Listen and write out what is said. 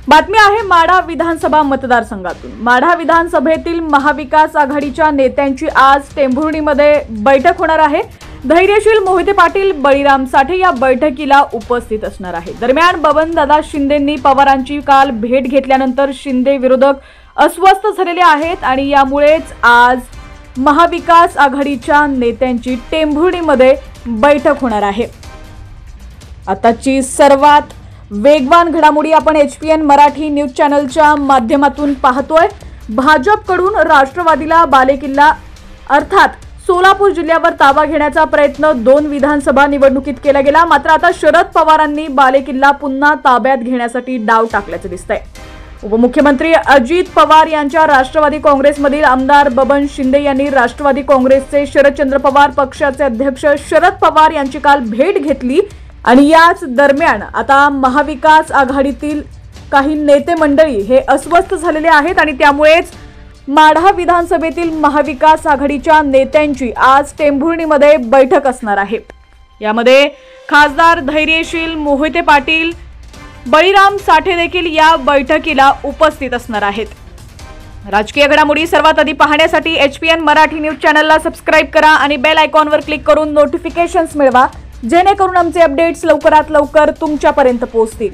बातमी आहे माढा विधानसभा मतदारसंघातून। माढा विधानसभेतील महाविकास आघाडीच्या नेत्यांची आज टेंभुर्णीमध्ये बैठक होणार आहे। धैर्यशील मोहिते पाटील, बळीराम साठे या बैठकीला उपस्थित असणार आहे। दरम्यान बबनदादा शिंदेंनी पवारांची काल भेट घेतल्यानंतर शिंदे विरोधक अस्वस्थ झालेले आहेत आणि यामुळेच आज महाविकास आघाडीच्या नेत्यांची टेंभुर्णीमध्ये बैठक होणार आहे। आताची सर्वात वेगवान घडामोडी आपण HPN मराठी न्यूज चॅनलच्या माध्यमातून पाहतोय। भाजपकडून राष्ट्रवादीला बालेकिल्ला अर्थात सोलापूर जिल्ह्यावर ताबा घेण्याचा प्रयत्न 2 विधानसभा निवडणुकीत केला गेला। मात्र आता शरद पवारांनी बालेकिल्ला पुन्हा ताब्यात घेण्यासाठी डाव टाकल्याचे दिसतंय। उपमुख्यमंत्री अजित पवार यांच्या राष्ट्रवादी काँग्रेसमधील आमदार बबन शिंदे यांनी राष्ट्रवादी काँग्रेसचे शरदचंद्र पवार पक्षाचे अध्यक्ष शरद पवार यांची काल भेट घेतली आणि याच दरम्यान आता महाविकास आघाडीतील काही नेते मंडळी हे अस्वस्थ झालेले आहेत आणि त्यामुळेच माढा विधानसभेतील महाविकास आघाडीच्या नेत्यांची आज टेंभुर्णीमध्ये बैठक असणार आहे। यामध्ये खासदार धैर्यशील मोहिते पाटील, बळीराम साठे देखील या बैठकीला उपस्थित असणार आहेत। राजकीय घडामोडी सर्वात आधी पाहण्यासाठी HPN मराठी न्यूज चॅनलला सबस्क्राइब करा आणि बेल आयकॉनवर क्लिक करून नोटिफिकेशन्स मिळवा, जेणेकरून आमचे अपडेट्स लवकरात लवकर तुमच्यापर्यंत पोहोचतील।